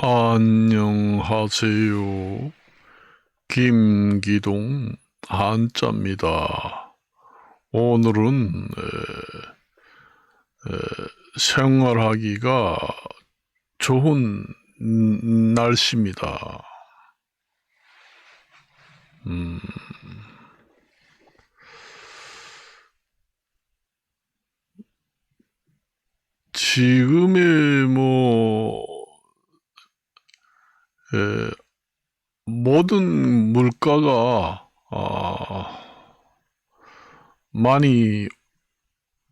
안녕하세요. 김기동 한자입니다. 오늘은 생활하기가 좋은 날씨입니다. 지금의 모든 물가가 많이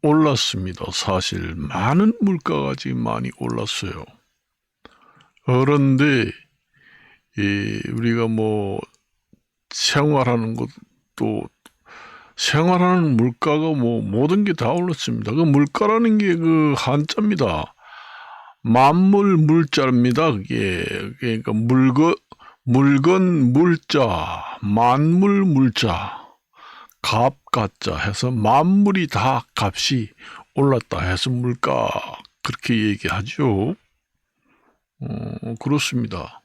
올랐습니다. 사실 많은 물가가 지금 많이 올랐어요. 그런데 우리가 생활하는 것도 생활하는 물가가 모든 게 다 올랐습니다. 그 물가라는 게 그 한자입니다. 만물 물자입니다. 그게 그러니까 물건 물자, 만물 물자, 값 가자 해서 만물이 다 값이 올랐다 해서 물가 그렇게 얘기하죠. 그렇습니다.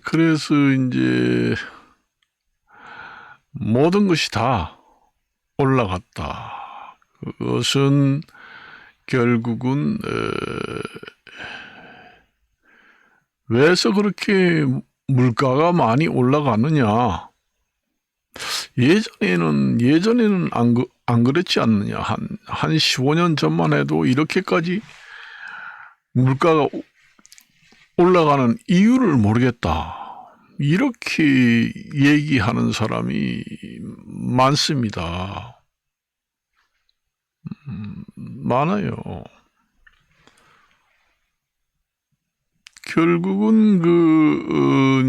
그래서 이제 모든 것이 다 올라갔다. 그것은 결국은 왜서 그렇게 물가가 많이 올라가느냐? 예전에는 안 그랬지 않느냐? 한 15년 전만 해도 이렇게까지 물가가 올라가는 이유를 모르겠다. 이렇게 얘기하는 사람이 많습니다. 많아요. 결국은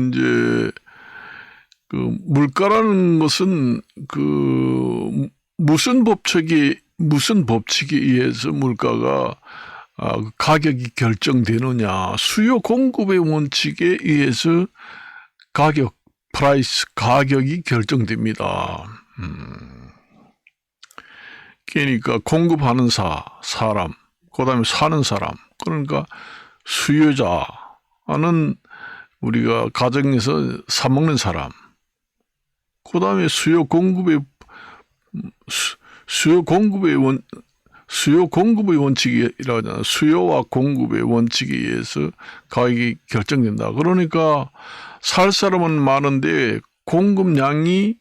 이제 물가라는 것은 무슨 법칙에 의해서 물가가 가격이 결정되느냐, 수요 공급의 원칙에 의해서 가격이 결정됩니다. 그러니까 공급하는 사람, 그 다음에 사는 사람, 그러니까 수요자는 우리가 가정에서 사 먹는 사람, 그 다음에 수요 공급의 원칙이라고 하잖아요. 수요와 공급의 원칙에 의해서 가격이 결정된다. 그러니까 살 사람은 많은데 공급량이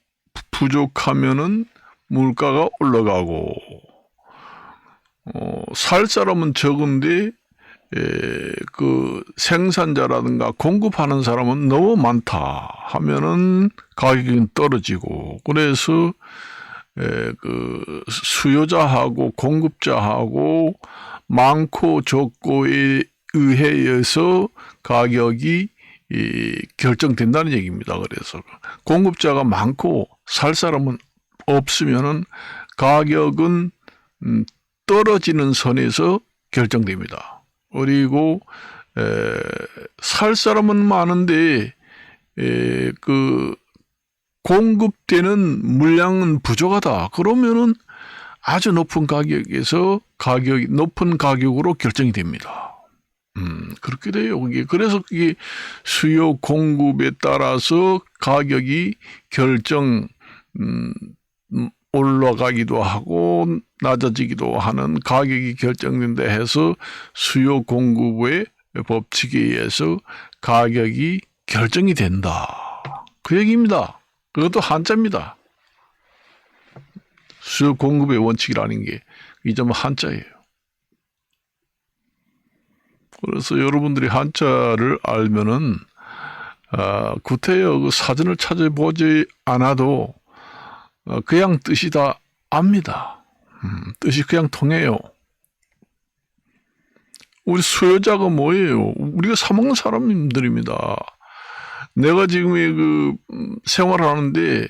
부족하면은 물가가 올라가고, 살 사람은 적은데 생산자라든가 공급하는 사람은 너무 많다 하면은 가격이 떨어지고, 그래서 수요자하고 공급자하고 많고 적고에 의해서 가격이 결정된다는 얘기입니다. 그래서 공급자가 많고 살 사람은 없으면은 가격은 떨어지는 선에서 결정됩니다. 그리고 살 사람은 많은데 공급되는 물량은 부족하다. 그러면은 아주 높은 가격에서 높은 가격으로 결정이 됩니다. 그렇게 돼요. 그래서 그게 수요 공급에 따라서 가격이 올라가기도 하고 낮아지기도 하는 가격이 결정된다 해서 수요 공급의 법칙에 의해서 가격이 결정이 된다. 그 얘기입니다. 그것도 한자입니다. 수요 공급의 원칙이라는 게 이 점은 한자예요. 그래서 여러분들이 한자를 알면은 구태여 사전을 찾아보지 않아도 그냥 뜻이 다 압니다. 뜻이 그냥 통해요. 우리 수요자가 뭐예요? 우리가 사 먹는 사람들입니다. 내가 지금 생활하는데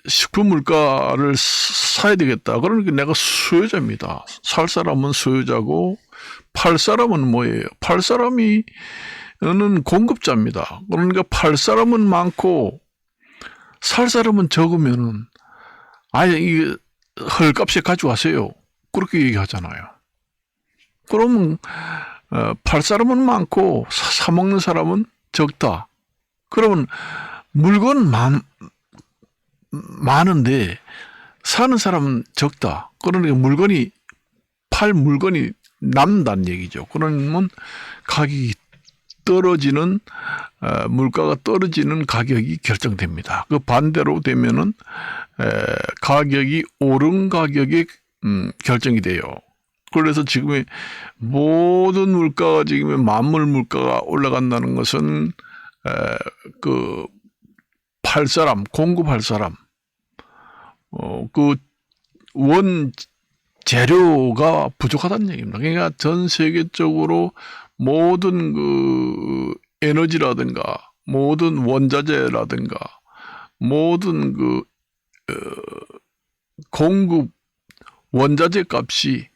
식품 물가를 사야 되겠다. 그러니까 내가 수요자입니다. 살 사람은 수요자고 팔 사람은 뭐예요? 팔 사람은 공급자입니다. 그러니까 팔 사람은 많고 살 사람은 적으면은 아예 이게 헐값에 가져가세요. 그렇게 얘기하잖아요. 그러면 팔 사람은 많고 사 먹는 사람은 적다. 그러면 물건 많은데 사는 사람은 적다. 그러니까 팔 물건이 남는다는 얘기죠. 그러면 가격이 떨어지는 물가가 떨어지는 가격이 결정됩니다. 그 반대로 되면은 가격이 오른 가격이 결정이 돼요. 그래서 지금의 모든 물가가 지금의 만물 물가가 올라간다는 것은 그 팔 사람, 공급할 사람, 그 원 재료가 부족하다는 얘기입니다. 그러니까 전 세계적으로 모든 그 에너지라든가 모든 원자재라든가 모든 그 공급 원자재 값이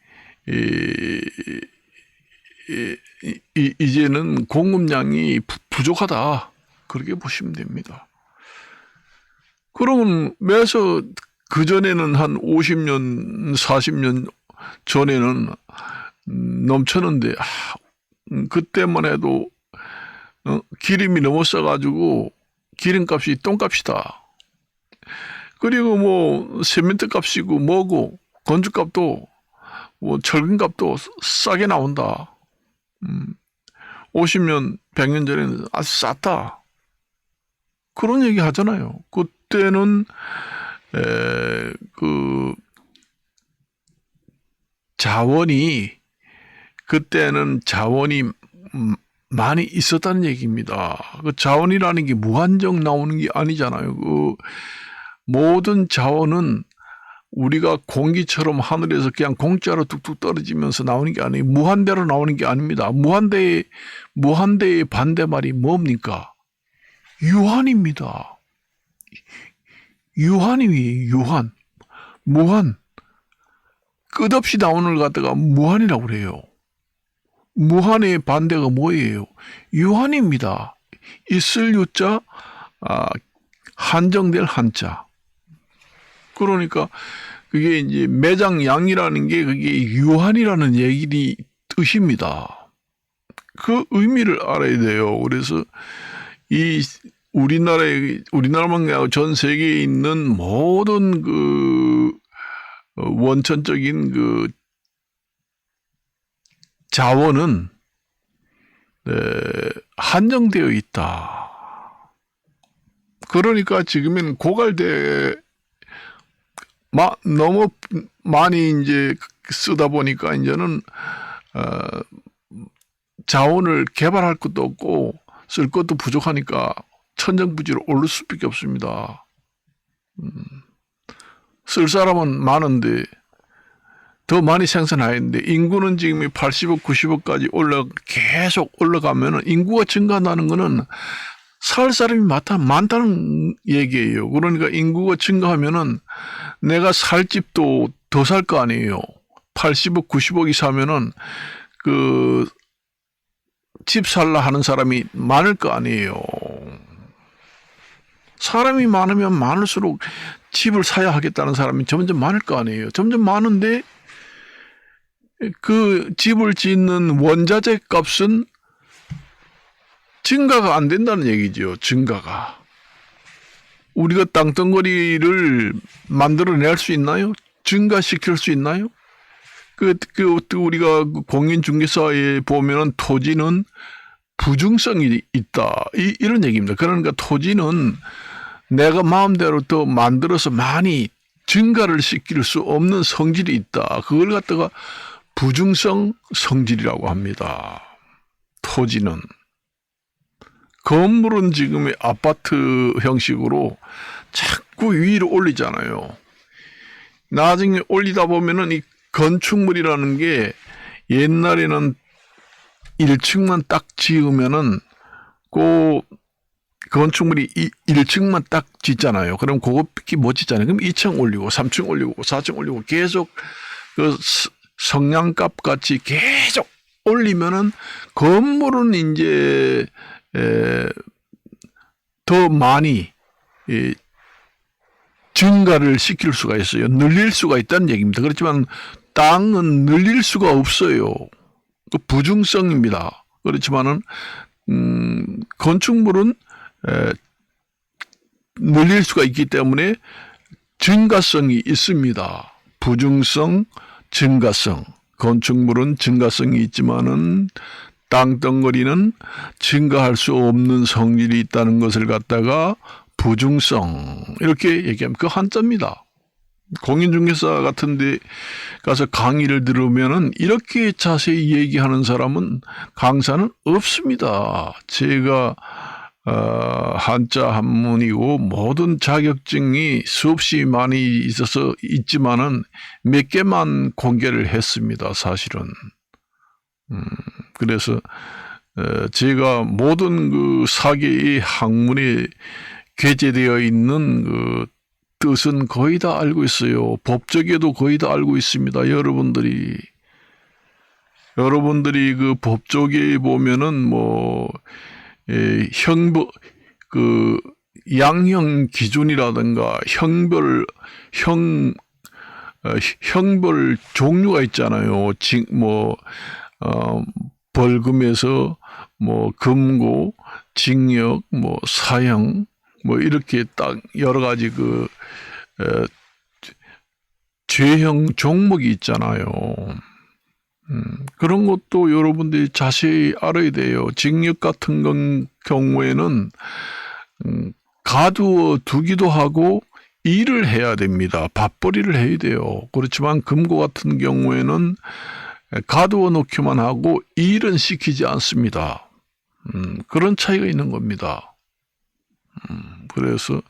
이제는 공급량이 부족하다. 그렇게 보시면 됩니다. 그러면 매서 그전에는 한 50년, 40년 전에는 넘쳤는데, 그때만 해도 기름이 너무 싸가지고 기름값이 똥값이다. 그리고 뭐 세멘트 값이고 뭐고 건축값도 뭐 철근값도 싸게 나온다. 50년, 100년 전에는 아주 쌌다. 그런 얘기 하잖아요. 그때는 그 그때는 자원이 많이 있었다는 얘기입니다. 그 자원이라는 게 무한정 나오는 게 아니잖아요. 그 모든 자원은 우리가 공기처럼 하늘에서 그냥 공짜로 뚝뚝 떨어지면서 나오는 게 아니에요. 무한대로 나오는 게 아닙니다. 무한대의 반대말이 뭡니까? 유한입니다. 유한이에요. 유한. 무한. 끝없이 나오는 걸 갖다가 무한이라고 그래요. 무한의 반대가 뭐예요? 유한입니다. 있을 유자, 한정될 한자. 그러니까 그게 이제 매장량이라는 게 그게 유한이라는 뜻입니다. 그 의미를 알아야 돼요. 그래서 우리나라만 아니라 전 세계에 있는 모든 그 원천적인 그 자원은 한정되어 있다. 그러니까 지금은 너무 많이 이제 쓰다 보니까 이제는 자원을 개발할 것도 없고 쓸 것도 부족하니까 천정부지로 오를 수밖에 없습니다. 쓸 사람은 많은데 더 많이 생산해야 하는데 인구는 지금 80억, 90억까지 계속 올라가면은 인구가 증가한다는 것은 살 사람이 많다는 얘기예요. 그러니까 인구가 증가하면은 내가 살 집도 더 살 거 아니에요. 80억, 90억이 사면은 그 집 살라 하는 사람이 많을 거 아니에요. 사람이 많으면 많을수록 집을 사야 하겠다는 사람이 점점 많을 거 아니에요. 점점 많은데 그 집을 짓는 원자재 값은 증가가 안 된다는 얘기죠. 증가가. 우리가 땅덩어리를 만들어낼 수 있나요? 증가시킬 수 있나요? 우리가 공인중개사에 보면은 토지는 부증성이 있다. 이런 얘기입니다. 그러니까 토지는 내가 마음대로 더 만들어서 많이 증가를 시킬 수 없는 성질이 있다. 그걸 갖다가 부증성 성질이라고 합니다. 토지는. 건물은 지금의 아파트 형식으로 자꾸 위로 올리잖아요. 나중에 올리다 보면은 이 건축물이라는 게 옛날에는 1층만 딱 지으면은 그 건축물이 1층만 딱 짓잖아요. 그럼 그거밖에 못 짓잖아요. 그럼 2층 올리고 3층 올리고 4층 올리고 계속 그 성냥갑 같이 계속 올리면은 건물은 이제 더 많이 증가를 시킬 수가 있어요. 늘릴 수가 있다는 얘기입니다. 그렇지만 땅은 늘릴 수가 없어요. 그 부중성입니다. 그렇지만은 건축물은 늘릴 수가 있기 때문에 증가성이 있습니다. 부중성, 증가성. 건축물은 증가성이 있지만은 땅덩어리는 증가할 수 없는 성질이 있다는 것을 갖다가 부중성 이렇게 얘기하면 그 한자입니다. 공인중개사 같은 데 가서 강의를 들으면은 이렇게 자세히 얘기하는 사람은 강사는 없습니다. 제가 한자 한문이고 모든 자격증이 수없이 많이 있지만은 몇 개만 공개를 했습니다. 사실은. 그래서 제가 모든 그 사계의 학문에 게재되어 있는 그 뜻은 거의 다 알고 있어요. 법조계도 거의 다 알고 있습니다. 여러분들이 그 법조계에 보면은 뭐 양형 기준이라든가 형벌 종류가 있잖아요. 벌금에서 뭐 금고, 징역, 뭐 사형, 뭐 이렇게 딱 여러 가지 죄형 종목이 있잖아요. 그런 것도 여러분들이 자세히 알아야 돼요. 징역 같은 경우에는 가두어 두기도 하고 일을 해야 됩니다. 밥벌이를 해야 돼요. 그렇지만 금고 같은 경우에는 가두어 놓기만 하고 일은 시키지 않습니다. 그런 차이가 있는 겁니다. 그래서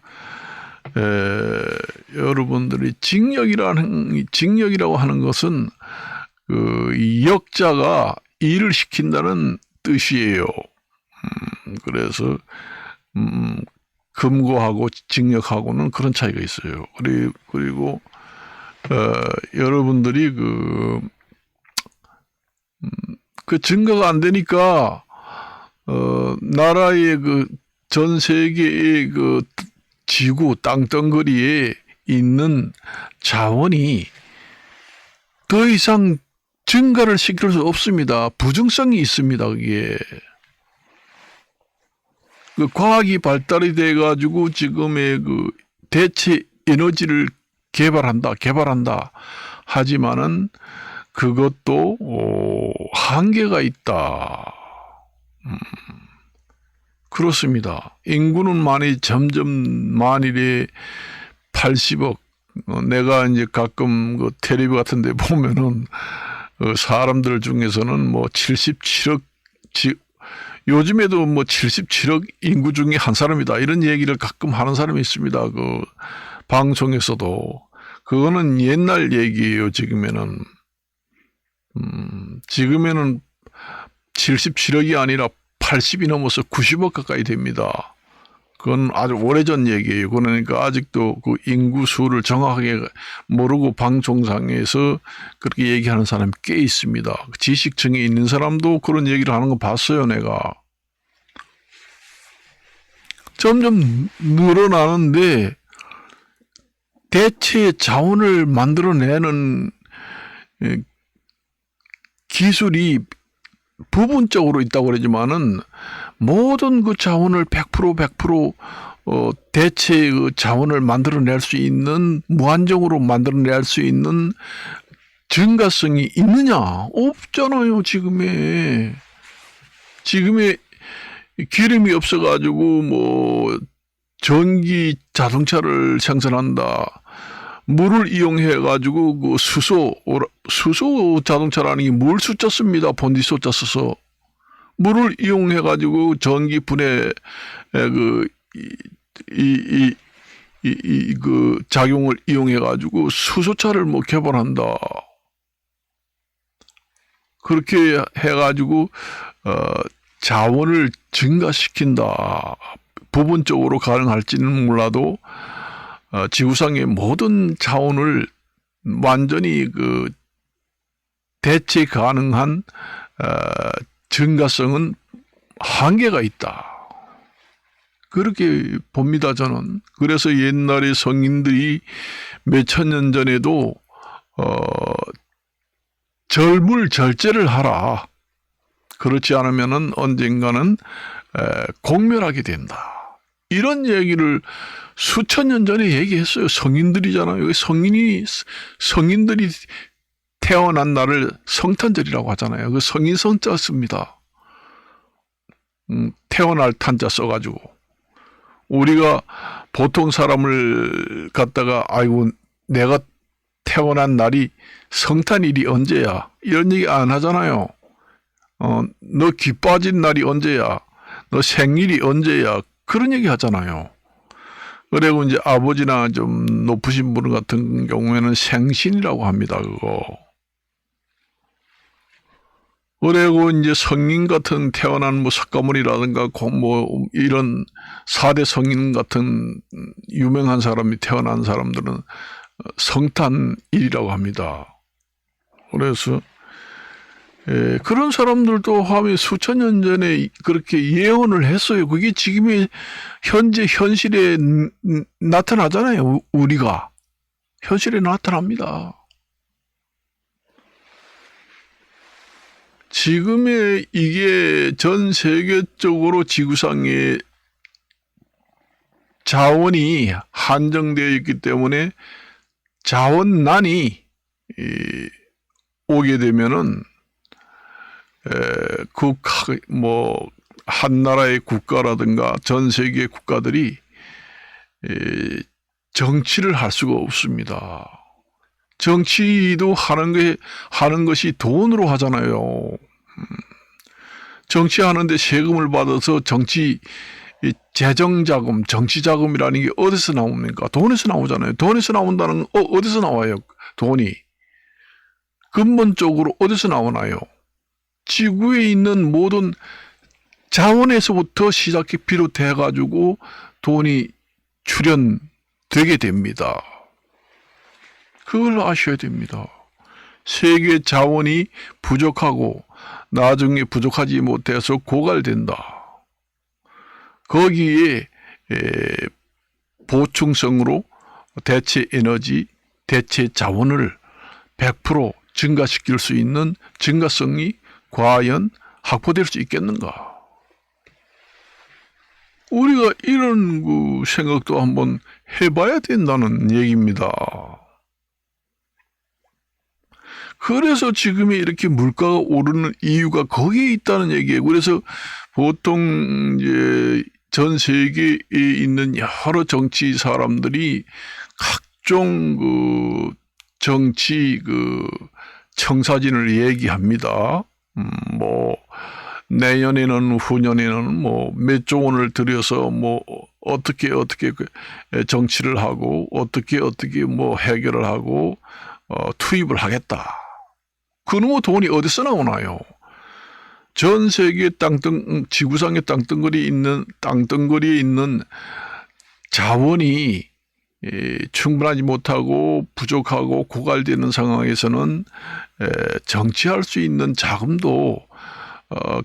여러분들이 징역이라고 하는 것은 이 역자가 일을 시킨다는 뜻이에요. 그래서 금고하고 징역하고는 그런 차이가 있어요. 그리고 여러분들이 그 증거가 안 되니까 나라의 전 세계의 지구 땅덩어리에 있는 자원이 더 이상 증가를 시킬 수 없습니다. 부증성이 있습니다. 그게 과학이 발달이 돼 가지고 지금의 대체 에너지를 개발한다 하지만은 그것도 한계가 있다. 그렇습니다. 인구는 점점 만일에 80억, 내가 이제 가끔 텔레비 같은 데 보면은 사람들 중에서는 뭐 77억, 요즘에도 뭐 77억 인구 중에 한 사람이다. 이런 얘기를 가끔 하는 사람이 있습니다. 방송에서도. 그거는 옛날 얘기예요, 지금에는. 지금에는 77억이 아니라 80이 넘어서 90억 가까이 됩니다. 그건 아주 오래전 얘기예요. 그러니까 아직도 인구 수를 정확하게 모르고 방송상에서 그렇게 얘기하는 사람이 꽤 있습니다. 지식층에 있는 사람도 그런 얘기를 하는 거 봤어요, 내가. 점점 늘어나는데 대체 자원을 만들어내는 기술이 부분적으로 있다고 그러지만은 모든 자원을 100% 대체 자원을 만들어낼 수 있는, 무한정으로 만들어낼 수 있는 증가성이 있느냐? 없잖아요, 지금에 기름이 없어가지고 전기 자동차를 생산한다. 물을 이용해가지고 수소 자동차라는 게 물 숫자 씁니다. 본디 숫자 써서. 물을 이용해가지고 전기 분해 작용을 이용해가지고 수소차를 개발한다. 그렇게 해가지고 자원을 증가시킨다. 부분적으로 가능할지는 몰라도 지구상의 모든 자원을 완전히 대체 가능한 증가성은 한계가 있다. 그렇게 봅니다, 저는. 그래서 옛날에 성인들이 몇천 년 전에도 절제를 하라. 그렇지 않으면은 언젠가는 공멸하게 된다. 이런 얘기를 수천 년 전에 얘기했어요. 성인들이잖아요. 성인들이 태어난 날을 성탄절이라고 하잖아요. 그 성인 성자 씁니다. 태어날 탄자 써가지고. 우리가 보통 사람을 갖다가 아이고 내가 태어난 날이 성탄일이 언제야? 이런 얘기 안 하잖아요. 너 귀 빠진 날이 언제야? 너 생일이 언제야? 그런 얘기 하잖아요. 그리고 이제 아버지나 좀 높으신 분 같은 경우에는 생신이라고 합니다. 그거. 그리고 이제 성인 같은 태어난 뭐 석가모니라든가 뭐 이런 4대 성인 같은 유명한 사람이 태어난 사람들은 성탄일이라고 합니다. 그래서 그런 사람들도 하면 수천 년 전에 그렇게 예언을 했어요. 그게 지금의 현재 현실에 나타나잖아요. 우리가 현실에 나타납니다. 지금의 이게 전 세계적으로 지구상의 자원이 한정되어 있기 때문에 자원난이 오게 되면은 한 나라의 국가라든가 전 세계 국가들이 정치를 할 수가 없습니다. 정치도 하는 것이 돈으로 하잖아요. 정치하는데 세금을 받아서 재정자금, 정치자금이라는 게 어디서 나옵니까? 돈에서 나오잖아요. 돈에서 나온다는 어디서 나와요? 돈이. 근본적으로 어디서 나오나요? 지구에 있는 모든 자원에서부터 시작해 비롯해가지고 돈이 출현되게 됩니다. 그걸 아셔야 됩니다. 세계 자원이 부족하고 나중에 부족하지 못해서 고갈된다. 거기에 보충성으로 대체 에너지, 대체 자원을 100% 증가시킬 수 있는 증가성이 과연 확보될 수 있겠는가? 우리가 이런 생각도 한번 해봐야 된다는 얘기입니다. 그래서 지금이 이렇게 물가가 오르는 이유가 거기에 있다는 얘기예요. 그래서 보통 이제 전 세계에 있는 여러 정치 사람들이 각종 정치 청사진을 얘기합니다. 내년에는 후년에는 몇 조 원을 들여서 어떻게 정치를 하고 어떻게 해결을 하고 투입을 하겠다. 그놈의 돈이 어디서 나오나요? 전 세계 지구상의 땅덩어리에 있는 자원이 충분하지 못하고 부족하고 고갈되는 상황에서는 정치할 수 있는 자금도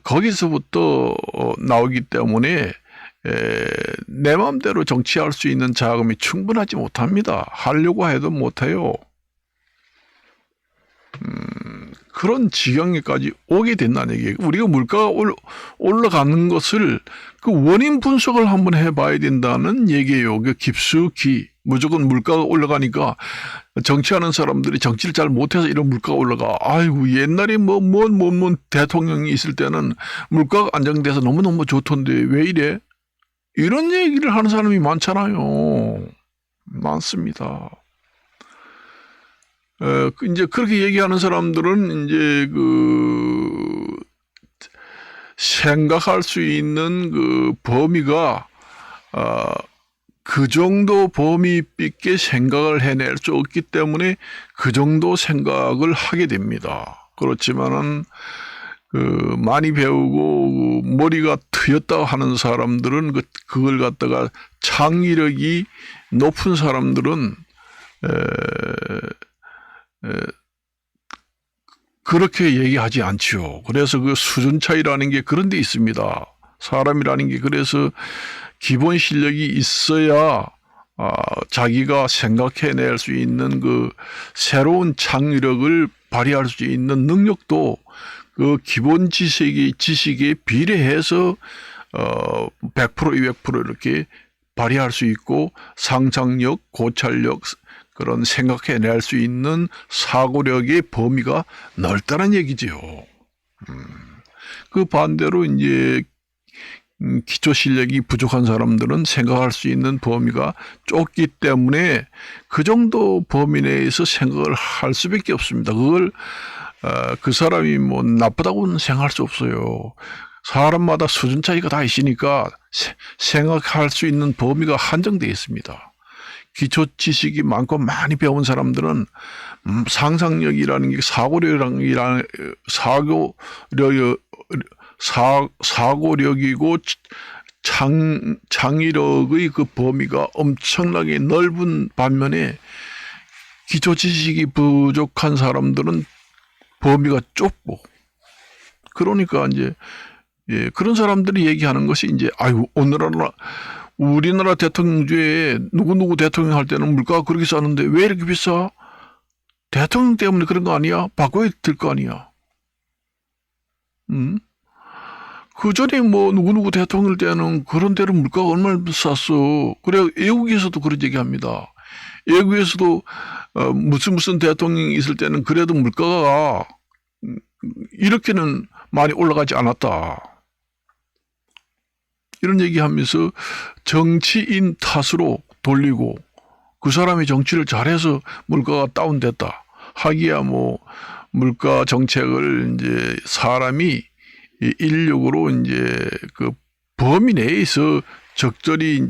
거기서부터 나오기 때문에 내 마음대로 정치할 수 있는 자금이 충분하지 못합니다. 하려고 해도 못해요. 그런 지경에까지 오게 된다는 얘기예요. 우리가 물가가 올라가는 것을 그 원인 분석을 한번 해봐야 된다는 얘기예요. 깊숙이 무조건 물가가 올라가니까 정치하는 사람들이 정치를 잘 못해서 이런 물가가 올라가. 아이고 옛날에 뭔 대통령이 있을 때는 물가가 안정돼서 너무너무 좋던데 왜 이래? 이런 얘기를 하는 사람이 많잖아요. 많습니다. 이제 그렇게 얘기하는 사람들은 이제 생각할 수 있는 범위가 그 정도 범위 있게 생각을 해낼 수 없기 때문에 그 정도 생각을 하게 됩니다. 그렇지만은 많이 배우고 머리가 트였다 하는 사람들은 그걸 갖다가 창의력이 높은 사람들은 그렇게 얘기하지 않지요. 그래서 수준 차이라는 게 그런 데 있습니다. 사람이라는 게 그래서 기본 실력이 있어야 자기가 생각해낼 수 있는 새로운 창의력을 발휘할 수 있는 능력도 그 기본 지식에 비례해서 100% 200% 이렇게 발휘할 수 있고 상상력, 고찰력 그런 생각해낼 수 있는 사고력의 범위가 넓다는 얘기지요. 그 반대로 이제 기초 실력이 부족한 사람들은 생각할 수 있는 범위가 좁기 때문에 그 정도 범위 내에서 생각을 할 수밖에 없습니다. 그걸 그 사람이 뭐 나쁘다고는 생각할 수 없어요. 사람마다 수준 차이가 다 있으니까 생각할 수 있는 범위가 한정되어 있습니다. 기초 지식이 많고 많이 배운 사람들은 상상력이라는 게 사고력이고 창의력의 그 범위가 엄청나게 넓은 반면에 기초 지식이 부족한 사람들은 범위가 좁고 그러니까 이제 그런 사람들이 얘기하는 것이 이제 아이고 우리나라 대통령제에 누구누구 대통령 할 때는 물가가 그렇게 싸는데 왜 이렇게 비싸? 대통령 때문에 그런 거 아니야? 바꿔야 될 거 아니야? 그 전에 뭐 누구누구 대통령 때는 그런 데는 물가가 얼마나 비쌌어. 그래 외국에서도 그런 얘기합니다. 외국에서도 무슨 대통령이 있을 때는 그래도 물가가 이렇게는 많이 올라가지 않았다. 이런 얘기하면서 정치인 탓으로 돌리고 그 사람이 정치를 잘해서 물가가 다운됐다. 하기야 뭐 물가 정책을 이제 사람이 인력으로 이제 그 범위 내에서 적절히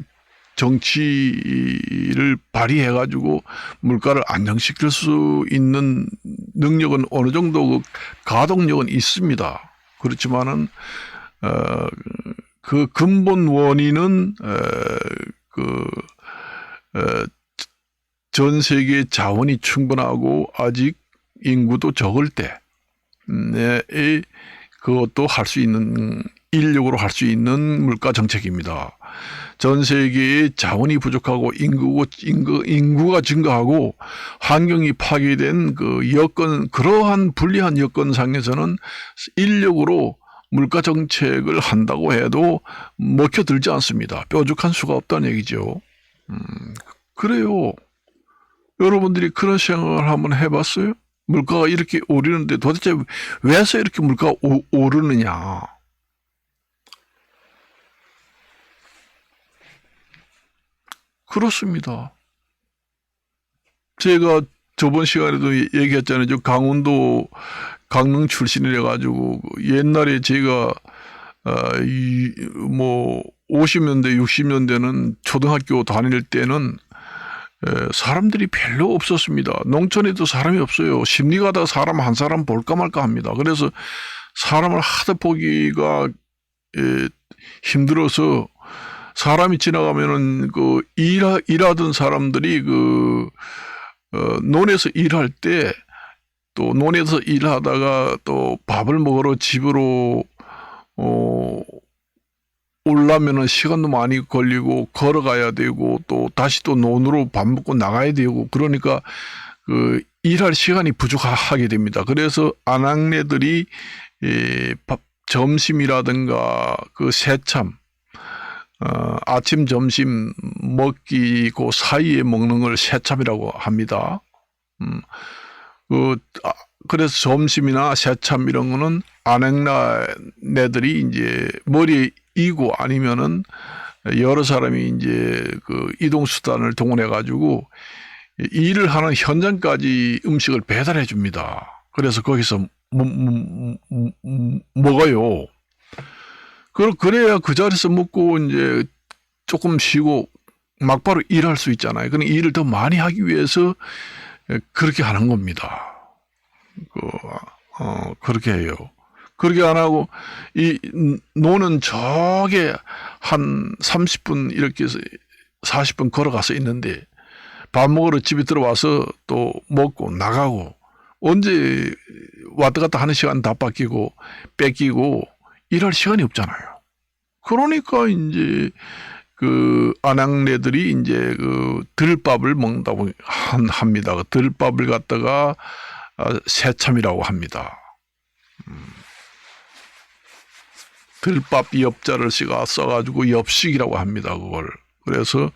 정치를 발휘해가지고 물가를 안정시킬 수 있는 능력은 어느 정도 그 가동력은 있습니다. 그렇지만은 그 근본 원인은 전 세계 자원이 충분하고 아직 인구도 적을 때 그것도 할 수 있는 인력으로 할 수 있는 물가 정책입니다. 전 세계의 자원이 부족하고 인구가 증가하고 환경이 파괴된 그 여건 그러한 불리한 여건상에서는 인력으로 물가 정책을 한다고 해도 먹혀들지 않습니다. 뾰족한 수가 없다는 얘기죠. 그래요. 여러분들이 그런 생각을 한번 해봤어요? 물가가 이렇게 오르는데 도대체 왜서 이렇게 물가가 오르느냐? 그렇습니다. 제가 저번 시간에도 얘기했잖아요. 저 강릉 출신이라 가지고 옛날에 제가 뭐 50년대 60년대는 초등학교 다닐 때는 사람들이 별로 없었습니다. 농촌에도 사람이 없어요. 심리 가다가 사람 한 사람 볼까 말까 합니다. 그래서 사람을 하도 보기가 힘들어서 사람이 지나가면은 그 일하던 사람들이 그 논에서 일할 때 또 논에서 일하다가 또 밥을 먹으러 집으로 올라면은 시간도 많이 걸리고 걸어가야 되고 또 다시 또 논으로 밥 먹고 나가야 되고 그러니까 그 일할 시간이 부족하게 됩니다. 그래서 아낙네들이 점심이라든가 그 새참 아침 점심 먹기 그 사이에 먹는 걸 새참이라고 합니다. 그래서 점심이나 새참 이런 거는 아낙네들이 이제 머리에 이고 아니면은 여러 사람이 이제 그 이동수단을 동원해 가지고 일을 하는 현장까지 음식을 배달해 줍니다. 그래서 거기서 먹어요. 그래야 그 자리에서 먹고 이제 조금 쉬고 막바로 일할 수 있잖아요. 그러니까 일을 더 많이 하기 위해서 그렇게 하는 겁니다. 그렇게 해요. 그렇게 안 하고 이 노는 저게 한 30분 이렇게 해서 40분 걸어가서 있는데 밥 먹으러 집에 들어와서 또 먹고 나가고 언제 왔다 갔다 하는 시간 다 뺏기고 일할 시간이 없잖아요. 그러니까 이제 그 아낙네들이 이제 그 들밥을 먹는다고 합니다. 들밥을 갖다가 새참이라고 합니다. 들밥 엽자를 써가지고 엽식이라고 합니다. 그걸. 그래서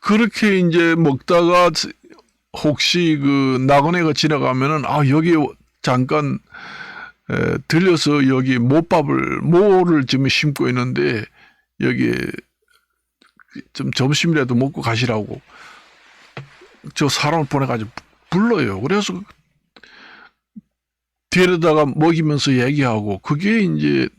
그렇게 이제 먹다가 혹시 그 나그네가 지나가면은 여기 잠깐 들려서 여기 모를 지금 심고 있는데 여기 좀 점심이라도 먹고 가시라고 저 사람을 보내가지고 불러요. 그래서 데려다가 먹이면서 얘기하고 그게 이제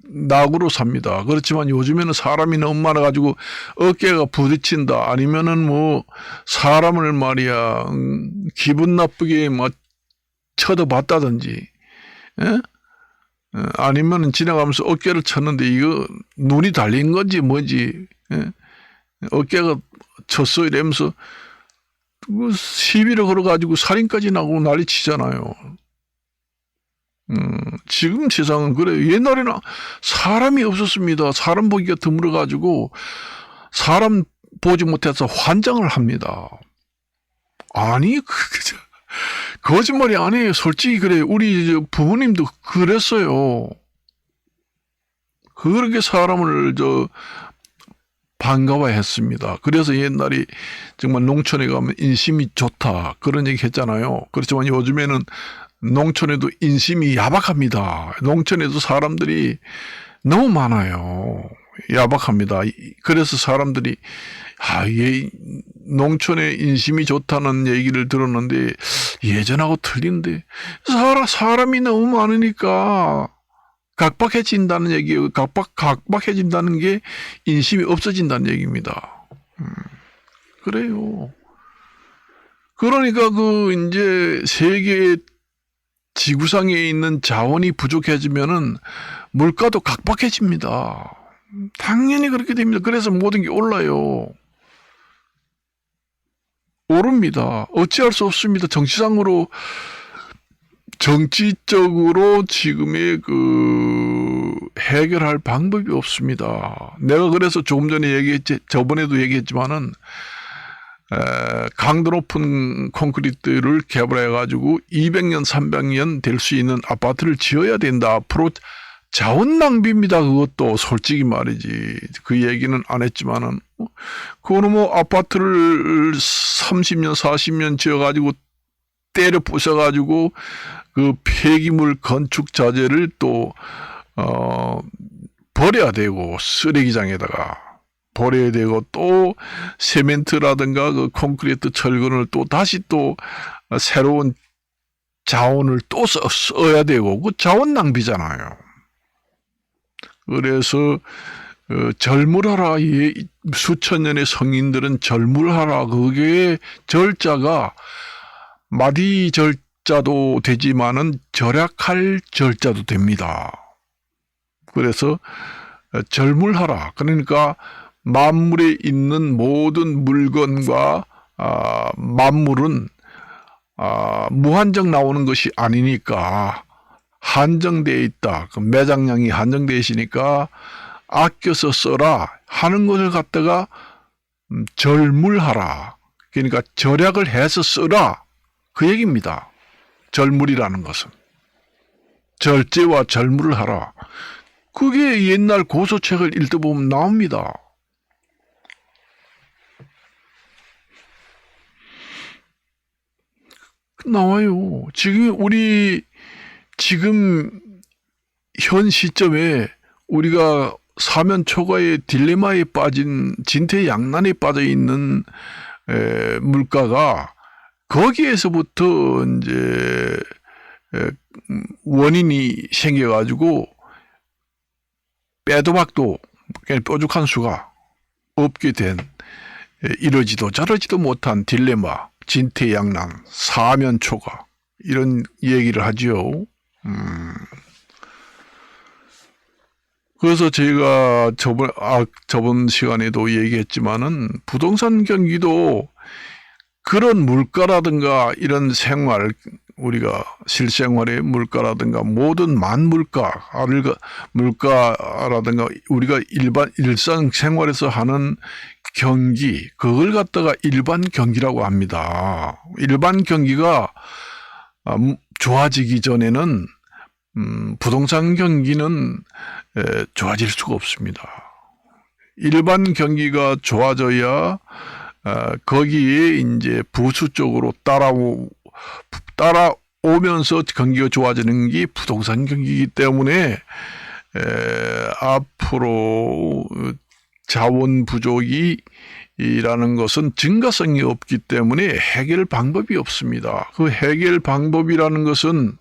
낙으로 삽니다. 그렇지만 요즘에는 사람이 너무 많아가지고 어깨가 부딪힌다 아니면은 뭐 사람을 말이야 기분 나쁘게 막 쳐다봤다든지 아니면은 지나가면서 어깨를 쳤는데 이거 눈이 달린 건지 뭐지 어깨가 쳤어 이러면서 시비를 걸어가지고 살인까지 나고 난리 치잖아요. 지금 세상은 그래요. 옛날에는 사람이 없었습니다. 사람 보기가 드물어가지고 사람 보지 못해서 환장을 합니다. 아니, 거짓말이 아니에요. 솔직히 그래요. 우리 부모님도 그랬어요. 그렇게 사람을 반가워했습니다. 그래서 옛날에 정말 농촌에 가면 인심이 좋다 그런 얘기 했잖아요. 그렇지만 요즘에는 농촌에도 인심이 야박합니다. 농촌에도 사람들이 너무 많아요. 야박합니다. 그래서 사람들이 농촌에 인심이 좋다는 얘기를 들었는데 예전하고 틀린데 사람이 너무 많으니까 각박해진다는 얘기예요. 각박해진다는 게 인심이 없어진다는 얘기입니다. 그래요. 그러니까 이제 세계 지구상에 있는 자원이 부족해지면은 물가도 각박해집니다. 당연히 그렇게 됩니다. 그래서 모든 게 올라요. 오릅니다. 어찌할 수 없습니다. 정치적으로 지금의 해결할 방법이 없습니다. 내가 그래서 조금 전에 저번에도 얘기했지만은, 강도 높은 콘크리트를 개발해가지고 200년, 300년 될 수 있는 아파트를 지어야 된다. 앞으로 자원 낭비입니다. 그것도 솔직히 말이지. 그 얘기는 안 했지만은, 그거는 뭐 아파트를 30년, 40년 지어가지고 때려 부숴가지고 그 폐기물 건축 자재를 또 버려야 되고 쓰레기장에다가 버려야 되고 또 세멘트라든가 그 콘크리트 철근을 또 다시 또 새로운 자원을 또 써야 되고 그 자원 낭비잖아요. 그래서 절물하라. 수천 년의 성인들은 절물하라. 그게 절자가 마디 절자도 되지만은 절약할 절자도 됩니다. 그래서 절물하라. 그러니까 만물에 있는 모든 물건과 만물은 무한정 나오는 것이 아니니까 한정되어 있다. 그 매장량이 한정되어 있으니까 아껴서 써라 하는 것을 갖다가 절물하라. 그러니까 절약을 해서 써라. 그 얘기입니다. 절물이라는 것은. 절제와 절물을 하라. 그게 옛날 고소책을 읽어보면 나옵니다. 나와요. 지금 현 시점에 우리가 사면초가의 딜레마에 빠진 진퇴양난에 빠져 있는 물가가 거기에서부터 이제 원인이 생겨가지고 빼도 박도 뾰족한 수가 없게 된 이러지도 저러지도 못한 딜레마, 진퇴양난, 사면초가 이런 얘기를 하죠. 그래서 제가 저번 시간에도 얘기했지만은 부동산 경기도 그런 물가라든가 이런 생활, 우리가 실생활의 물가라든가 모든 물가라든가 우리가 일상생활에서 하는 경기, 그걸 갖다가 일반 경기라고 합니다. 일반 경기가 좋아지기 전에는 부동산 경기는 좋아질 수가 없습니다. 일반 경기가 좋아져야 거기에 이제 부수 쪽으로 따라오면서 경기가 좋아지는 게 부동산 경기이기 때문에 앞으로 자원 부족이라는 것은 증가성이 없기 때문에 해결 방법이 없습니다. 그 해결 방법이라는 것은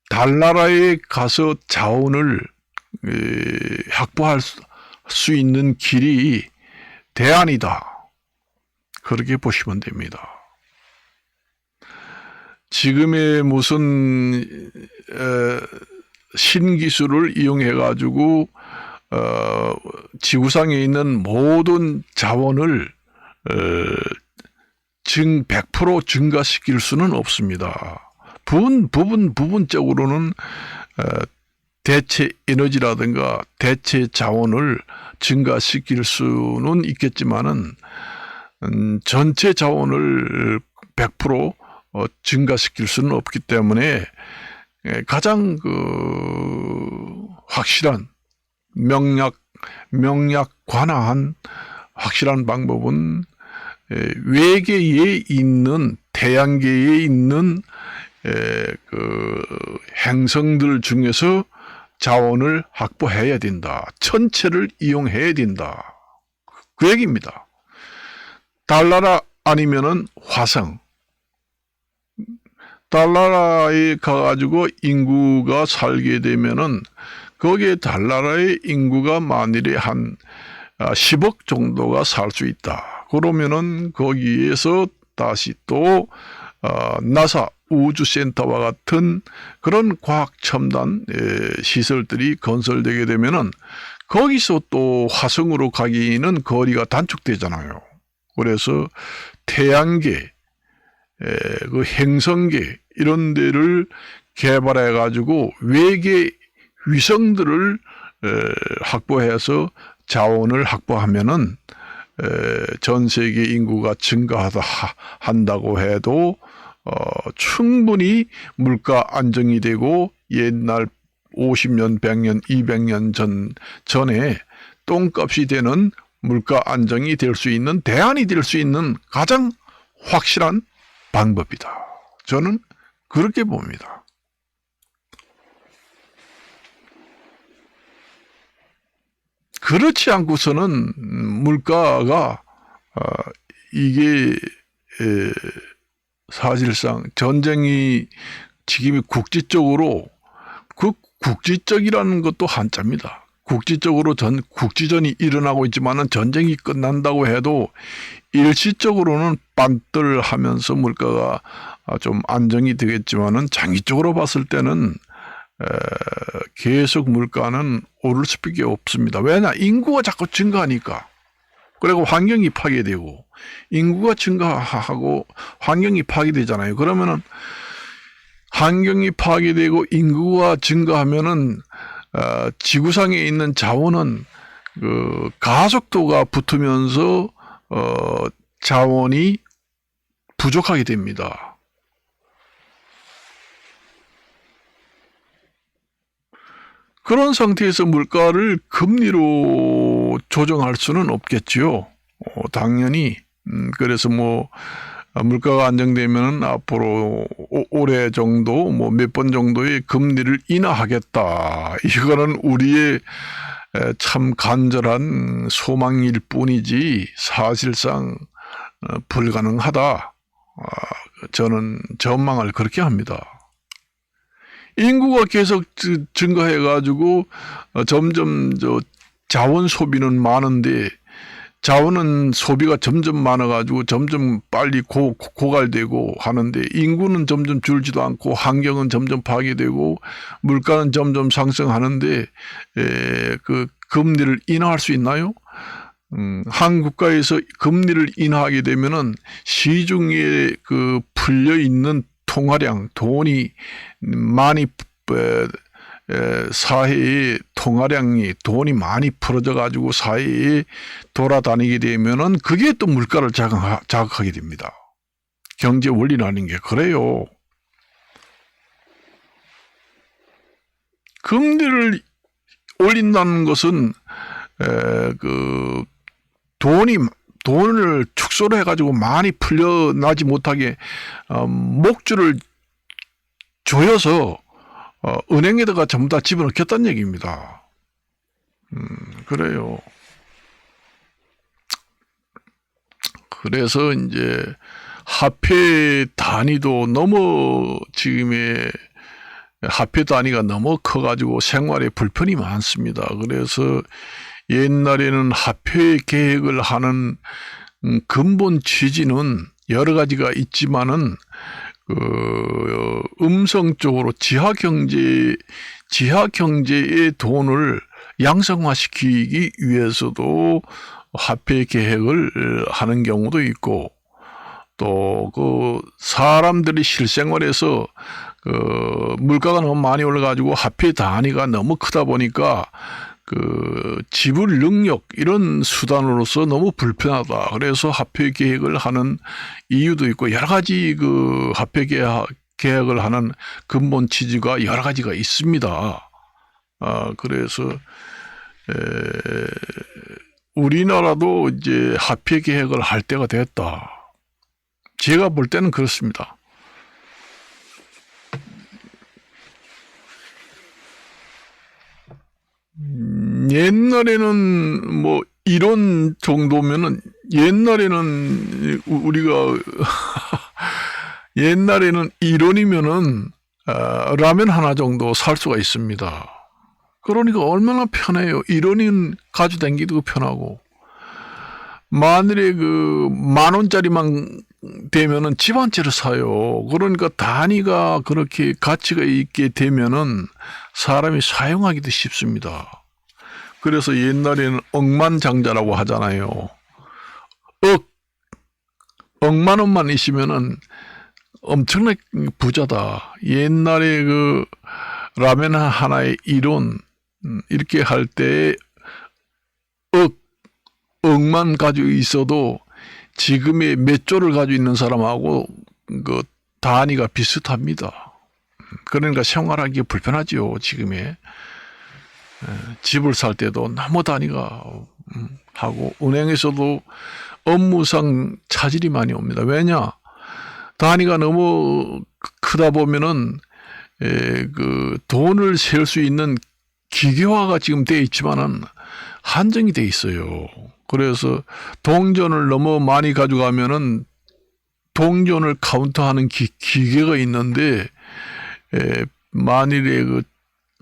달나라에 가서 자원을 확보할 수 있는 길이 대안이다. 그렇게 보시면 됩니다. 지금의 무슨 신기술을 이용해 가지고 지구상에 있는 모든 자원을 100% 증가시킬 수는 없습니다. 부분적으로는 대체 에너지라든가 대체 자원을 증가시킬 수는 있겠지만은 전체 자원을 100% 증가시킬 수는 없기 때문에 가장 확실한 명약관화한 확실한 방법은 외계에 있는 태양계에 있는 행성들 중에서 자원을 확보해야 된다. 천체를 이용해야 된다. 그 얘기입니다. 달나라 아니면은 화성. 달나라에 가가지고 인구가 살게 되면은 거기에 달나라의 인구가 만일에 한 10억 정도가 살 수 있다. 그러면은 거기에서 다시 또 나사 우주센터와 같은 그런 과학 첨단 시설들이 건설되게 되면은 거기서 또 화성으로 가기는 거리가 단축되잖아요. 그래서 태양계, 그 행성계 이런 데를 개발해 가지고 외계 위성들을 확보해서 자원을 확보하면은 전 세계 인구가 증가한다고 해도 충분히 물가 안정이 되고 옛날 50년, 100년, 200년 전에 똥값이 되는 물가 안정이 될 수 있는 대안이 될 수 있는 가장 확실한 방법이다. 저는 그렇게 봅니다. 그렇지 않고서는 물가가 이게 사실상 전쟁이 지금 국지적으로 그 국지적이라는 것도 한자입니다. 국지적으로 국지전이 일어나고 있지만은 전쟁이 끝난다고 해도 일시적으로는 반뜰하면서 물가가 좀 안정이 되겠지만은 장기적으로 봤을 때는 계속 물가는 오를 수밖에 없습니다. 왜냐? 인구가 자꾸 증가하니까. 그리고 환경이 파괴되고 인구가 증가하고 환경이 파괴되잖아요. 그러면은 환경이 파괴되고 인구가 증가하면은 지구상에 있는 자원은 그 가속도가 붙으면서 자원이 부족하게 됩니다. 그런 상태에서 물가를 금리로 조정할 수는 없겠지요. 당연히. 그래서 물가가 안정되면 앞으로 올해 정도 몇 번 정도의 금리를 인하하겠다. 이거는 우리의 참 간절한 소망일 뿐이지 사실상 불가능하다. 저는 전망을 그렇게 합니다. 인구가 계속 증가해가지고 점점 자원 소비는 많은데 자원은 소비가 점점 많아가지고 점점 빨리 고갈되고 하는데 인구는 점점 줄지도 않고 환경은 점점 파괴되고 물가는 점점 상승하는데 그 금리를 인하할 수 있나요? 한 국가에서 금리를 인하하게 되면은 시중에 그 풀려 있는 통화량, 돈이 많이 사회의 통화량이 돈이 많이 풀어져 가지고 사회에 돌아다니게 되면은 그게 또 물가를 자극하게 됩니다. 경제 원리라는 게 그래요. 금리를 올린다는 것은 돈을 축소를 해가지고 많이 풀려나지 못하게 목줄을 조여서 은행에다가 전부 다 집어넣겠다는 얘기입니다. 그래요. 그래서 이제 화폐 단위도 너무 지금의 화폐 단위가 너무 커가지고 생활에 불편이 많습니다. 그래서 옛날에는 화폐 계획을 하는 근본 취지는 여러 가지가 있지만은 음성적으로 지하 경제의 돈을 양성화시키기 위해서도 화폐 계획을 하는 경우도 있고, 또 사람들이 실생활에서 물가가 너무 많이 올라가지고 화폐 단위가 너무 크다 보니까 지불 능력 이런 수단으로서 너무 불편하다. 그래서 화폐 계획을 하는 이유도 있고, 여러 가지 화폐 계획을 하는 근본 취지가 여러 가지가 있습니다. 그래서 우리나라도 이제 화폐 계획을 할 때가 됐다. 제가 볼 때는 그렇습니다. 옛날에는 뭐 이런 정도면은 옛날에는 우리가 옛날에는 1원이면은 라면 하나 정도 살 수가 있습니다. 그러니까 얼마나 편해요. 1원은 가지고 다니기도 편하고, 만일에 10,000원짜리만 되면은 집 한 채를 사요. 그러니까 단위가 그렇게 가치가 있게 되면은 사람이 사용하기도 쉽습니다. 그래서 옛날에는 억만장자라고 하잖아요. 억만 원만 있으면은 엄청나게 부자다. 옛날에 라면 하나에 1원 이렇게 할 때 억만 가지고 있어도 지금의 몇 조를 가지고 있는 사람하고 단위가 비슷합니다. 그러니까 생활하기 불편하죠. 지금의 집을 살 때도 너무 단위가 하고, 은행에서도 업무상 차질이 많이 옵니다. 왜냐? 단위가 너무 크다 보면은 돈을 셀 수 있는 기계화가 지금 돼 있지만은 한정이 돼 있어요. 그래서 동전을 너무 많이 가져가면은 동전을 카운트하는 기계가 있는데, 만일에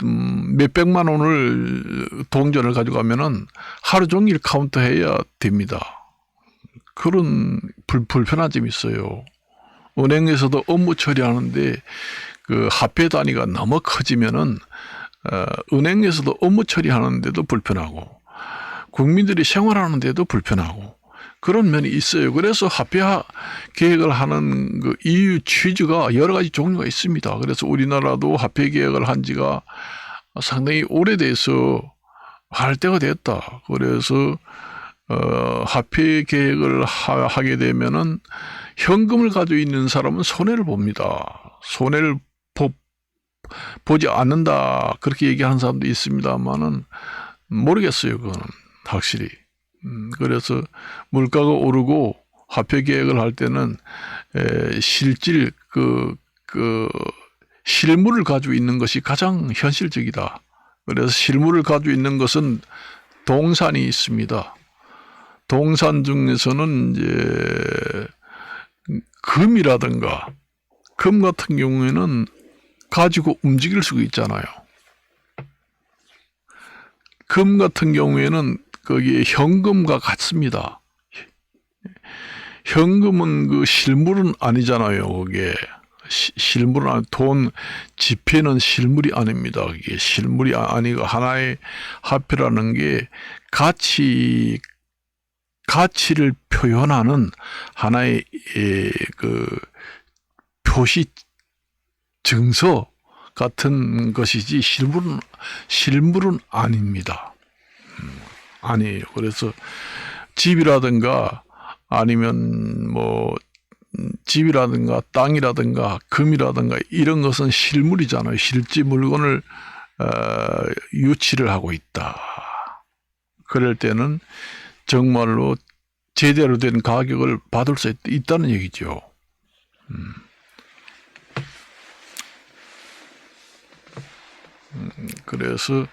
몇백만 원을 동전을 가져가면은 하루 종일 카운트해야 됩니다. 그런 불편한 점이 있어요. 은행에서도 업무 처리하는데 화폐 단위가 너무 커지면은 은행에서도 업무 처리하는데도 불편하고, 국민들이 생활하는데도 불편하고, 그런 면이 있어요. 그래서 화폐 계획을 하는 이유 취지가 여러 가지 종류가 있습니다. 그래서 우리나라도 화폐 계획을 한 지가 상당히 오래돼서 할 때가 됐다. 그래서 화폐 계획을 하게 되면은 현금을 가지고 있는 사람은 손해를 봅니다. 손해를 보지 않는다, 그렇게 얘기하는 사람도 있습니다만은 모르겠어요. 그거는 확실히. 그래서 물가가 오르고 화폐 계획을 할 때는 실질 실물을 가지고 있는 것이 가장 현실적이다. 그래서 실물을 가지고 있는 것은 동산이 있습니다. 동산 중에서는 이제 금이라든가, 금 같은 경우에는 가지고 움직일 수가 있잖아요. 금 같은 경우에는 거기에 현금과 같습니다. 현금은 실물은 아니잖아요. 그게 실물은 돈 지폐는 실물이 아닙니다. 그게 실물이 아니고 하나의 화폐라는 게 가치를 표현하는 하나의 표시 증서 같은 것이지 실물은 아닙니다. 아니에요. 그래서 집이라든가 아니면 집이라든가 땅이라든가 금이라든가 이런 것은 실물이잖아요. 실제 물건을 유치를 하고 있다. 그럴 때는 정말로 제대로 된 가격을 받을 수 있다는 얘기죠. 그래서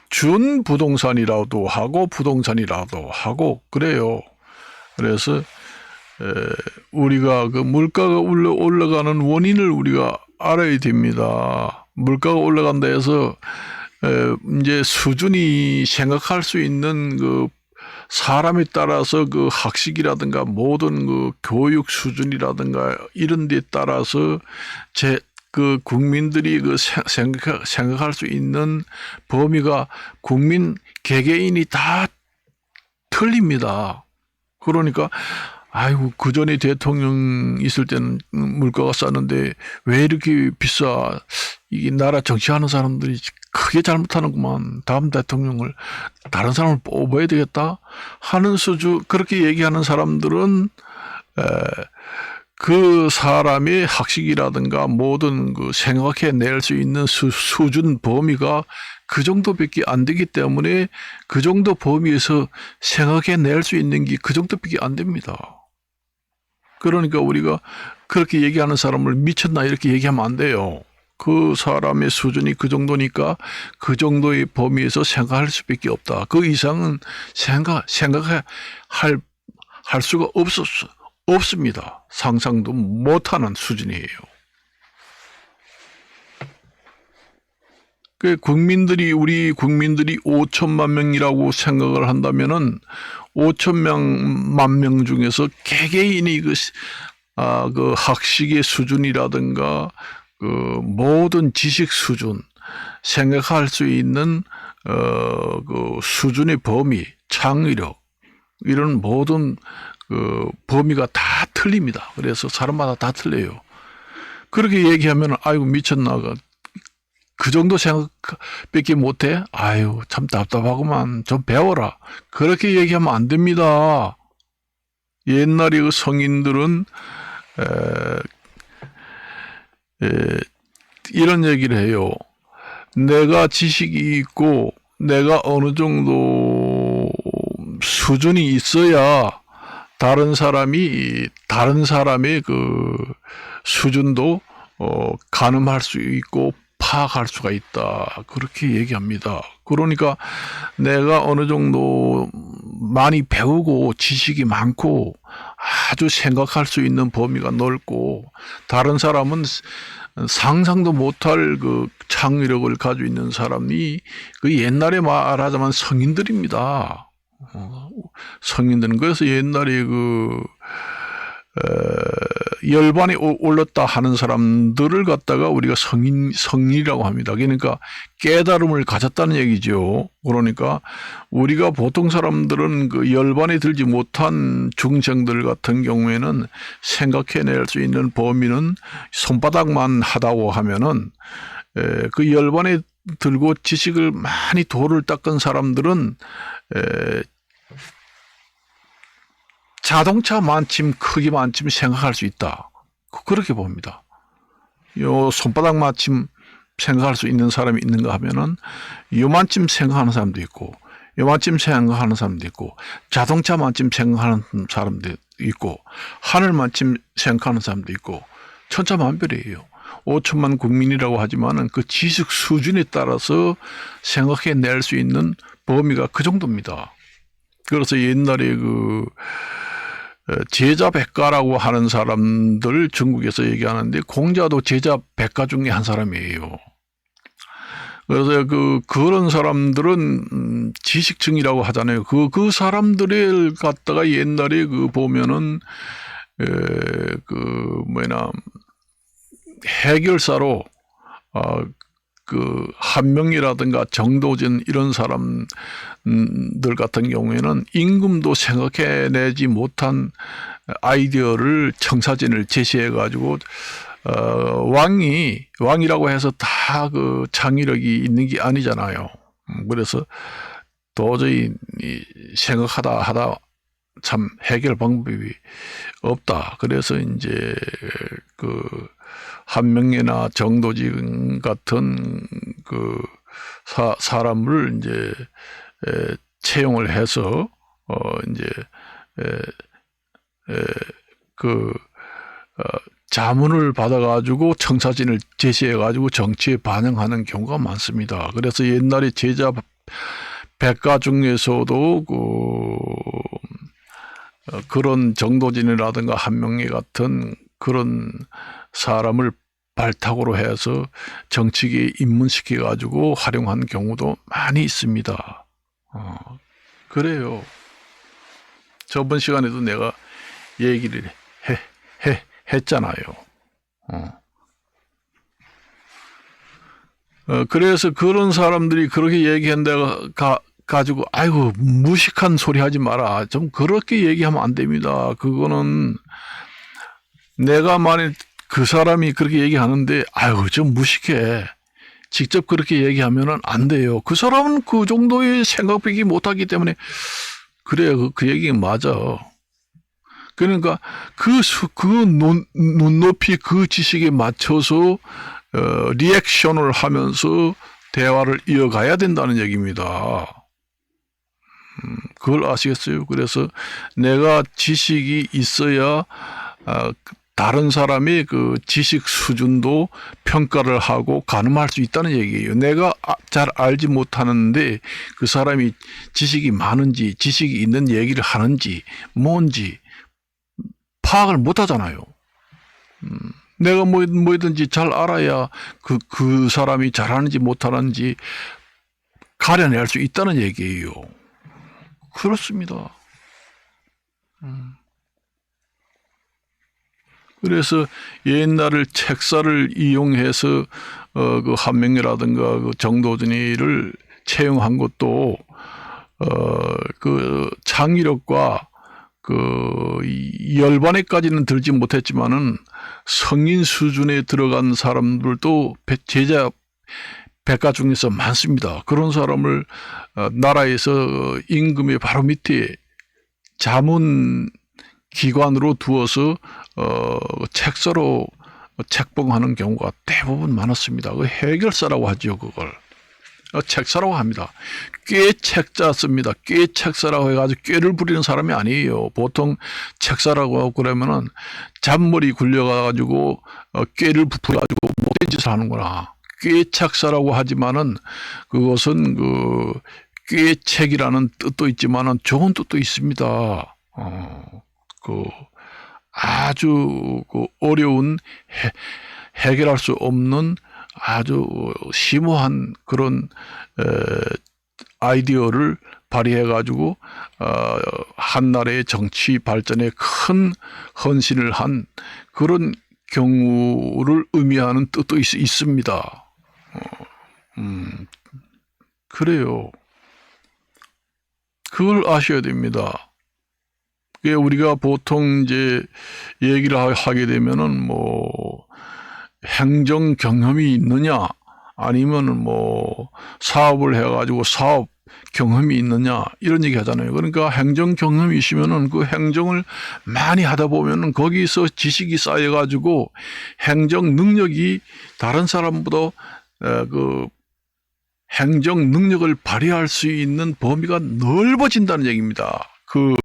준 부동산이라도 하고 부동산이라도 하고 그래요. 그래서 우리가 그 물가가 올라가는 원인을 우리가 알아야 됩니다. 물가가 올라간다 해서 이제 수준이 생각할 수 있는 그 사람에 따라서 그 학식이라든가 모든 그 교육 수준이라든가 이런 데 따라서 그 국민들이 그 생각할 수 있는 범위가 국민 개개인이 다 틀립니다. 그러니까 아이고 그 전에 대통령 있을 때는 물가가 쌌는데 왜 이렇게 비싸? 이게 나라 정치하는 사람들이 크게 잘못하는구만. 다음 대통령을 다른 사람을 뽑아야 되겠다 하는 수준 그렇게 얘기하는 사람들은 그 사람의 학식이라든가 모든 그 생각해낼 수 있는 수준 범위가 그 정도밖에 안 되기 때문에 그 정도 범위에서 생각해낼 수 있는 게 그 정도밖에 안 됩니다. 그러니까 우리가 그렇게 얘기하는 사람을 미쳤나 이렇게 얘기하면 안 돼요. 그 사람의 수준이 그 정도니까 그 정도의 범위에서 생각할 수밖에 없다. 그 이상은 생각할 수가 없습니다. 상상도 못하는 수준이에요. 우리 국민들이 5천만 명이라고 생각을 한다면은 5천만 명 중에서 개개인이 그 학식의 수준이라든가 그 모든 지식 수준, 생각할 수 있는 그 수준의 범위, 창의력 이런 모든 그 범위가 다 틀립니다. 그래서 사람마다 다 틀려요. 그렇게 얘기하면 아이고 미쳤나 그 정도 생각밖에 못해? 아유 참 답답하구만. 좀 배워라. 그렇게 얘기하면 안 됩니다. 옛날에 그 성인들은 이런 얘기를 해요. 내가 지식이 있고 내가 어느 정도 수준이 있어야 다른 사람의 그 수준도 가늠할 수 있고 파악할 수가 있다. 그렇게 얘기합니다. 그러니까 내가 어느 정도 많이 배우고 지식이 많고 아주 생각할 수 있는 범위가 넓고 다른 사람은 상상도 못할 그 창의력을 가지고 있는 사람이 그 옛날에 말하자면 성인들입니다. 성인들은 그래서 옛날에 그 열반에 올랐다 하는 사람들을 갖다가 우리가 성인이라고 합니다. 그러니까 깨달음을 가졌다는 얘기죠. 그러니까 우리가 보통 사람들은 그 열반에 들지 못한 중생들 같은 경우에는 생각해낼 수 있는 범위는 손바닥만 하다고 하면은 그 열반에 들고 지식을 많이 도를 닦은 사람들은 자동차만큼 크기만큼 생각할 수 있다. 그렇게 봅니다. 요 손바닥만큼 생각할 수 있는 사람이 있는가 하면은 요만큼 생각하는 사람도 있고 요만큼 생각하는 사람도 있고 자동차만큼 생각하는 사람도 있고 하늘만큼 생각하는 사람도 있고 천차만별이에요. 5천만 국민이라고 하지만은 그 지식 수준에 따라서 생각해낼 수 있는 범위가 그 정도입니다. 그래서 옛날에 그 제자 백가라고 하는 사람들 중국에서 얘기하는데 공자도 제자 백가 중에 한 사람이에요. 그래서 그런 사람들은 지식층이라고 하잖아요. 그 사람들을 갖다가 옛날에 보면은 해결사로 한명이라든가 정도전 이런 사람들 같은 경우에는 임금도 생각해내지 못한 아이디어를 청사진을 제시해 가지고 왕이라고 해서 다 그 창의력이 있는 게 아니잖아요. 그래서 도저히 생각하다 참 해결 방법이 없다. 그래서 이제 그 한명예나 정도진 같은 그 사람을 이제 채용을 해서 이제 그 자문을 받아가지고 청사진을 제시해가지고 정치에 반영하는 경우가 많습니다. 그래서 옛날에 제자 백가 중에서도 그런 정도진이라든가 한명예 같은 그런 사람을 발탁으로 해서 정치계에 입문시켜가지고 활용한 경우도 많이 있습니다. 그래요. 저번 시간에도 내가 얘기를 했잖아요. 그래서 그런 사람들이 그렇게 얘기한다가 가지고 아이고 무식한 소리 하지 마라. 좀 그렇게 얘기하면 안 됩니다. 그거는 내가 만약 그 사람이 그렇게 얘기하는데 아이고 좀 무식해. 직접 그렇게 얘기하면은 안 돼요. 그 사람은 그 정도의 생각밖에 못하기 때문에 그래 그 얘기 맞아. 그러니까 그 눈높이 그 지식에 맞춰서 리액션을 하면서 대화를 이어가야 된다는 얘기입니다. 그걸 아시겠어요? 그래서 내가 지식이 있어야 다른 사람의 그 지식 수준도 평가를 하고 가늠할 수 있다는 얘기예요. 내가 잘 알지 못하는데 그 사람이 지식이 많은지 지식이 있는 얘기를 하는지 뭔지 파악을 못 하잖아요. 내가 뭐든지 잘 알아야 그 사람이 잘하는지 못하는지 가려낼 수 있다는 얘기예요. 그렇습니다. 그래서 옛날을 책사를 이용해서 그 한명예라든가 그 정도진이를 채용한 것도 그 창의력과 그 열반에까지는 들지 못했지만은 성인 수준에 들어간 사람들도 제자 백가 중에서 많습니다. 그런 사람을 나라에서 임금의 바로 밑에 자문 기관으로 두어서 책사로 책봉하는 경우가 대부분 많았습니다. 그 해결사라고 하죠, 그걸. 책사라고 합니다. 꽤 책자 씁니다. 꽤 책사라고 해가지고 꾀를 부리는 사람이 아니에요. 보통 책사라고 하고 그러면은 잔머리 굴려가지고 꾀를 부려가지고 못된 짓을 하는구나. 꽤 책사라고 하지만은 그것은 그 꾀책이라는 뜻도 있지만은 좋은 뜻도 있습니다. 그 아주 그 어려운 해결할 수 없는 아주 심오한 그런 아이디어를 발휘해 가지고 한 나라의 정치 발전에 큰 헌신을 한 그런 경우를 의미하는 뜻도 있습니다. 그래요. 그걸 아셔야 됩니다. 우리가 보통 이제 얘기를 하게 되면은 뭐 행정 경험이 있느냐 아니면은 뭐 사업을 해가지고 사업 경험이 있느냐 이런 얘기 하잖아요. 그러니까 행정 경험이 있으면은 그 행정을 많이 하다 보면은 거기서 지식이 쌓여가지고 행정 능력이 다른 사람보다 그 행정 능력을 발휘할 수 있는 범위가 넓어진다는 얘기입니다. 그